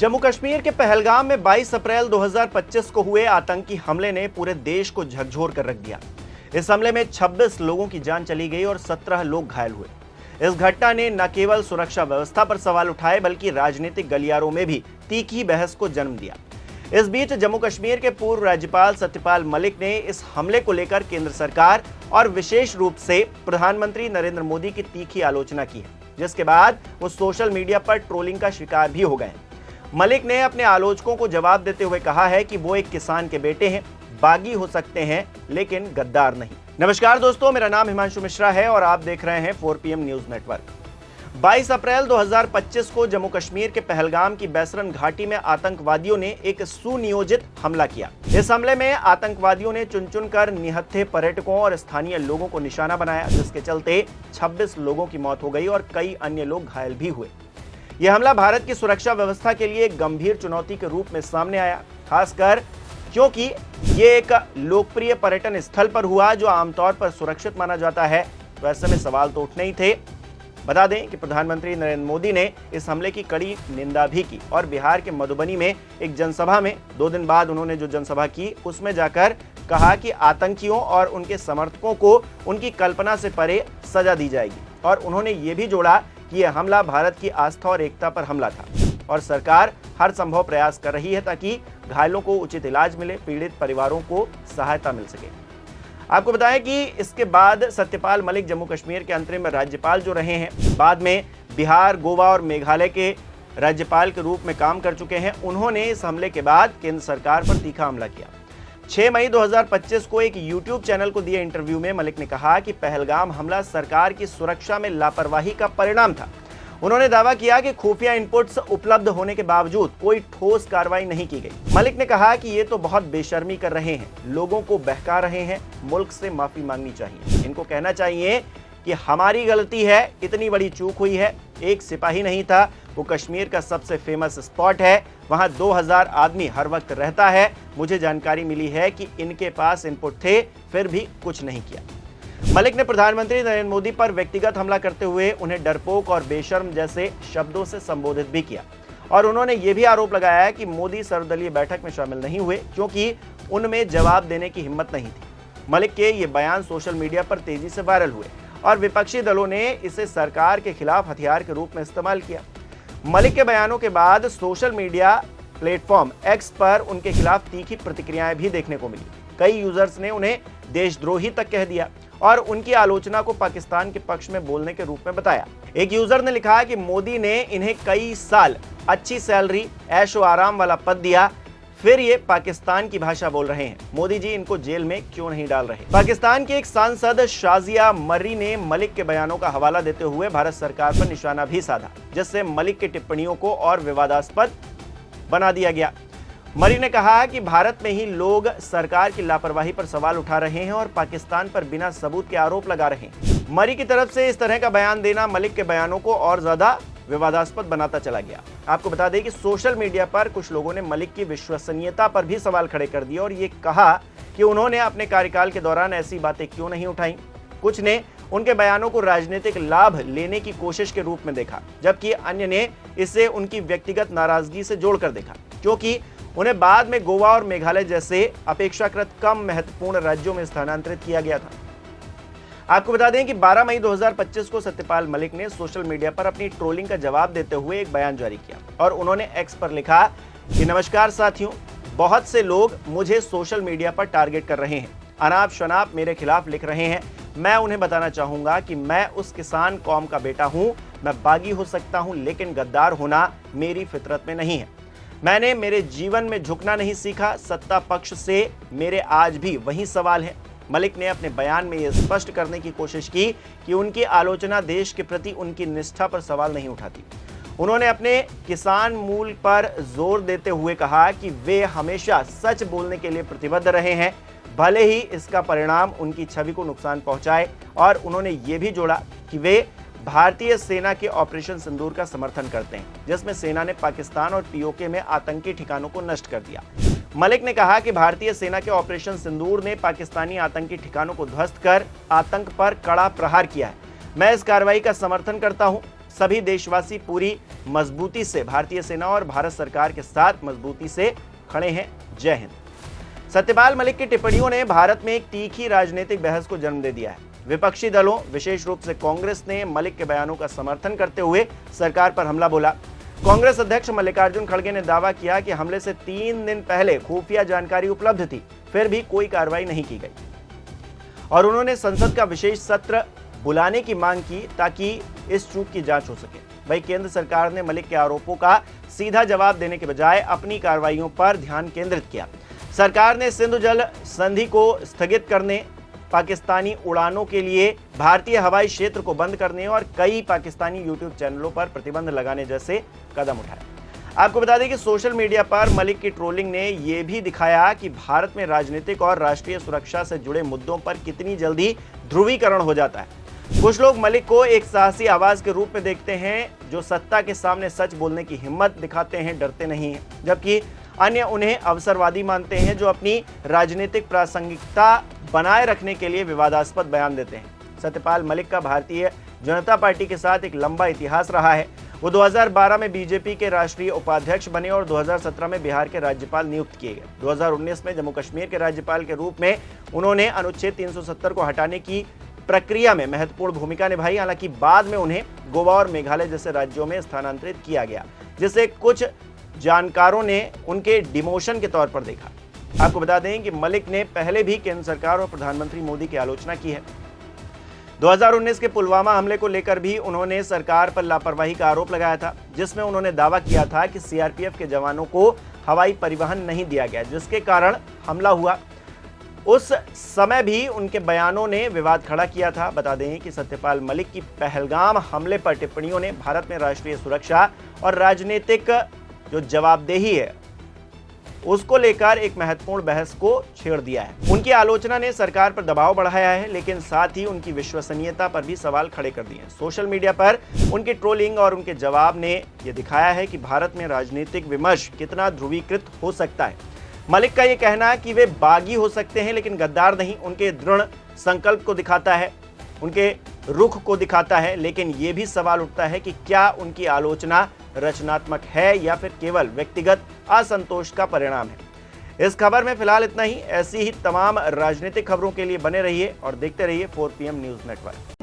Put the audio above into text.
जम्मू कश्मीर के पहलगाम में 22 अप्रैल 2025 को हुए आतंकी हमले ने पूरे देश को झकझोर कर रख दिया। इस हमले में 26 लोगों की जान चली गई और 17 लोग घायल हुए। इस घटना ने न केवल सुरक्षा व्यवस्था पर सवाल उठाए बल्कि राजनीतिक गलियारों में भी तीखी बहस को जन्म दिया। इस बीच जम्मू कश्मीर के पूर्व राज्यपाल सत्यपाल मलिक ने इस हमले को लेकर केंद्र सरकार और विशेष रूप से प्रधानमंत्री नरेंद्र मोदी की तीखी आलोचना की है, जिसके बाद वो सोशल मीडिया पर ट्रोलिंग का शिकार भी हो गए। मलिक ने अपने आलोचकों को जवाब देते हुए कहा है कि वो एक किसान के बेटे हैं, बागी हो सकते हैं लेकिन गद्दार नहीं। नमस्कार दोस्तों, मेरा नाम हिमांशु मिश्रा है और आप देख रहे हैं 4PM न्यूज नेटवर्क। 22 अप्रैल 2025 को जम्मू कश्मीर के पहलगाम की बैसरन घाटी में आतंकवादियों ने एक सुनियोजित हमला किया। इस हमले में आतंकवादियों ने चुन चुनकर निहत्थे पर्यटकों और स्थानीय लोगों को निशाना बनाया, जिसके चलते 26 लोगों की मौत हो गई और कई अन्य लोग घायल भी हुए। यह हमला भारत की सुरक्षा व्यवस्था के लिए एक गंभीर चुनौती के रूप में सामने आया, खासकर क्योंकि ये एक लोकप्रिय पर्यटन स्थल पर हुआ जो आमतौर पर सुरक्षित माना जाता है। तो ऐसे में सवाल तो उठने ही थे। बता दें कि प्रधानमंत्री नरेंद्र मोदी ने इस हमले की कड़ी निंदा भी की और बिहार के मधुबनी में एक जनसभा में 2 दिन बाद उन्होंने जो जनसभा की उसमें जाकर कहा कि आतंकियों और उनके समर्थकों को उनकी कल्पना से परे सजा दी जाएगी। और उन्होंने ये भी जोड़ा कि यह हमला भारत की आस्था और एकता पर हमला था और सरकार हर संभव प्रयास कर रही है ताकि घायलों को उचित इलाज मिले, पीड़ित परिवारों को सहायता मिल सके। आपको बताएं कि इसके बाद सत्यपाल मलिक जम्मू कश्मीर के अंतरिम राज्यपाल जो रहे हैं, बाद में बिहार, गोवा और मेघालय के राज्यपाल के रूप में काम कर चुके हैं। उन्होंने इस हमले के बाद केंद्र सरकार पर तीखा हमला किया। 6 मई 2025 को एक YouTube चैनल को दिए इंटरव्यू में मलिक ने कहा कि पहलगाम हमला सरकार की सुरक्षा में लापरवाही का परिणाम था। उन्होंने दावा किया कि खुफिया इनपुट्स उपलब्ध होने के बावजूद कोई ठोस कार्रवाई नहीं की गई। मलिक ने कहा कि ये तो बहुत बेशर्मी कर रहे हैं, लोगों को बहका रहे हैं, मुल्क से माफी मांगनी चाहिए। इनको कहना चाहिए कि हमारी गलती है, इतनी बड़ी चूक हुई है। एक सिपाही नहीं था, वो कश्मीर का सबसे फेमस स्पॉट है, वहां 2000 आदमी हर वक्त रहता है। मुझे जानकारी मिली है कि इनके पास इनपुट थे, फिर भी कुछ नहीं किया। मलिक ने प्रधानमंत्री नरेंद्र मोदी पर व्यक्तिगत हमला करते हुए उन्हें डरपोक और बेशर्म जैसे शब्दों से संबोधित भी किया और उन्होंने ये भी आरोप लगाया कि मोदी सर्वदलीय बैठक में शामिल नहीं हुए क्योंकि उनमें जवाब देने की हिम्मत नहीं थी। मलिक के ये बयान सोशल मीडिया पर तेजी से वायरल हुए और विपक्षी दलों ने इसे सरकार के खिलाफ हथियार के रूप में इस्तेमाल किया। मलिक के बयानों के बाद सोशल मीडिया प्लेटफॉर्म एक्स पर उनके खिलाफ तीखी प्रतिक्रियाएं भी देखने को मिली। कई यूजर्स ने उन्हें देशद्रोही तक कह दिया और उनकी आलोचना को पाकिस्तान के पक्ष में बोलने के रूप में बताया। एक यूजर ने लिखा कि मोदी ने इन्हें कई साल अच्छी सैलरी, ऐशो आराम वाला पद दिया, फिर ये पाकिस्तान की भाषा बोल रहे हैं। मोदी जी इनको जेल में क्यों नहीं डाल रहे। पाकिस्तान की एक सांसद शाजिया मर्री ने मलिक के बयानों का हवाला देते हुए भारत सरकार पर निशाना भी साधा, जिससे मलिक की टिप्पणियों को और विवादास्पद बना दिया गया। मरी ने कहा कि भारत में ही लोग सरकार की लापरवाही पर सवाल उठा रहे हैं और पाकिस्तान पर बिना सबूत के आरोप लगा रहे हैं। मरी की तरफ से इस तरह का बयान देना मलिक के बयानों को और ज्यादा विवादास्पद बनाता चला गया। आपको बता दें कि सोशल मीडिया पर कुछ लोगों ने मलिक की विश्वसनीयता पर भी सवाल खड़े कर दिए और ये कहा कि उन्होंने अपने कार्यकाल के दौरान ऐसी बातें क्यों नहीं उठाई। कुछ ने उनके बयानों को राजनीतिक लाभ लेने की कोशिश के रूप में देखा, जबकि अन्य ने इसे उनकी व्यक्तिगत नाराजगी से जोड़कर देखा, क्योंकि उन्हें बाद में गोवा और मेघालय जैसे अपेक्षाकृत कम महत्वपूर्ण राज्यों में स्थानांतरित किया गया था। आपको बता दें कि 12 मई 2025 को सत्यपाल मलिक ने सोशल मीडिया पर अपनी ट्रोलिंग का जवाब देते हुए एक बयान जारी किया और उन्होंने एक्स पर लिखा कि नमस्कार साथियों, बहुत से लोग मुझे सोशल मीडिया पर टारगेट कर रहे हैं, अनाप शनाप मेरे खिलाफ लिख रहे हैं। मैं उन्हें बताना चाहूंगा कि मैं उस किसान कौम का बेटा हूं। मैं बागी हो सकता हूं लेकिन गद्दार होना मेरी फितरत में नहीं है। मैंने मेरे जीवन में झुकना नहीं सीखा। सत्ता पक्ष से मेरे आज भी वही सवाल है। मलिक ने अपने बयान में यह स्पष्ट करने की कोशिश की कि उनकी आलोचना देश के प्रति उनकी निष्ठा पर सवाल नहीं उठाती। उन्होंने अपने किसान मूल पर जोर देते हुए कहा कि वे हमेशा सच बोलने के लिए प्रतिबद्ध रहे हैं, भले ही इसका परिणाम उनकी छवि को नुकसान पहुंचाए। और उन्होंने ये भी जोड़ा कि वे भारतीय सेना के ऑपरेशन सिंदूर का समर्थन करते हैं, जिसमें सेना ने पाकिस्तान और पीओके में आतंकी ठिकानों को नष्ट कर दिया। मलिक ने कहा कि भारतीय सेना के ऑपरेशन सिंदूर ने पाकिस्तानी आतंकी ठिकानों को ध्वस्त कर आतंक पर कड़ा प्रहार किया है। मैं इस कार्रवाई का समर्थन करता हूं। सभी देशवासी पूरी मजबूती से भारतीय सेना और भारत सरकार के साथ मजबूती से खड़े हैं। जय हिंद। सत्यपाल मलिक की टिप्पणियों ने भारत में एक तीखी राजनीतिक बहस को जन्म दे दिया है। विपक्षी दलों, विशेष रूप से कांग्रेस ने मलिक के बयानों का समर्थन करते हुए सरकार पर हमला बोला। कांग्रेस अध्यक्ष मल्लिकार्जुन खड़गे ने दावा किया कि हमले से 3 दिन पहले खुफिया जानकारी उपलब्ध थी, फिर भी कोई कार्रवाई नहीं की गई और उन्होंने संसद का विशेष सत्र बुलाने की मांग की ताकि इस चूक की जांच हो सके। वहीं केंद्र सरकार ने मलिक के आरोपों का सीधा जवाब देने के बजाय अपनी कार्रवाइयों पर ध्यान केंद्रित किया। सरकार ने सिंधु जल संधि को स्थगित करने, पाकिस्तानी उड़ानों के लिए भारतीय हवाई क्षेत्र को बंद करने और कई पाकिस्तानी यूट्यूब चैनलों पर प्रतिबंध लगाने जैसे कदम उठाए। आपको बता दें कि सोशल मीडिया पर मलिक की ट्रोलिंग ने यह भी दिखाया कि भारत में राजनीतिक और राष्ट्रीय सुरक्षा से जुड़े मुद्दों पर कितनी जल्दी ध्रुवीकरण हो जाता है। कुछ लोग मलिक को एक साहसी आवाज के रूप में देखते हैं जो सत्ता के सामने सच बोलने की हिम्मत दिखाते हैं, डरते नहीं हैं, जबकि अन्य उन्हें अवसरवादी मानते हैं जो अपनी राजनीतिक प्रासंगिकता बनाए रखने के लिए विवादास्पद बयान देते हैं। सत्यपाल मलिक का भारतीय जनता पार्टी के साथ एक लंबा इतिहास रहा है। वो 2012 में बीजेपी के राष्ट्रीय उपाध्यक्ष बने और 2017 में बिहार के राज्यपाल नियुक्त किए गए। 2019 में जम्मू कश्मीर के राज्यपाल के रूप में उन्होंने अनुच्छेद 370 को हटाने की प्रक्रिया में महत्वपूर्ण भूमिका निभाई। हालांकि बाद में उन्हें गोवा और मेघालय जैसे राज्यों में स्थानांतरित किया गया, जिसे कुछ जानकारों ने उनके डिमोशन के तौर पर देखा। आपको बता दें कि मलिक ने पहले भी केंद्र सरकार और प्रधानमंत्री मोदी की आलोचना की है। 2019 के पुलवामा हमले को लेकर भी उन्होंने सरकार पर लापरवाही का आरोप लगाया था, जिसमें उन्होंने दावा किया था कि सीआरपीएफ के जवानों को हवाई परिवहन नहीं दिया गया, जिसके कारण हमला हुआ। उस समय भी उनके बयानों ने विवाद खड़ा किया था। बता दें कि सत्यपाल मलिक की पहलगाम हमले पर टिप्पणियों ने भारत में राष्ट्रीय सुरक्षा और राजनीतिक जो जवाबदेही है उसको लेकर एक महत्वपूर्ण बहस को छेड़ दिया है। उनकी आलोचना ने सरकार पर दबाव बढ़ाया है, लेकिन साथ ही उनकी विश्वसनीयता पर भी सवाल खड़े कर दिए हैं। सोशल मीडिया पर उनकी ट्रोलिंग और उनके जवाब ने यह दिखाया है कि भारत में राजनीतिक विमर्श कितना ध्रुवीकृत हो सकता है। मलिक का यह कहना कि वे बागी हो सकते हैं लेकिन गद्दार नहीं, उनके दृढ़ संकल्प को दिखाता है, उनके रुख को दिखाता है। लेकिन यह भी सवाल उठता है कि क्या उनकी आलोचना रचनात्मक है या फिर केवल व्यक्तिगत असंतोष का परिणाम है। इस खबर में फिलहाल इतना ही। ऐसी ही तमाम राजनीतिक खबरों के लिए बने रहिए और देखते रहिए 4 PM न्यूज़ नेटवर्क।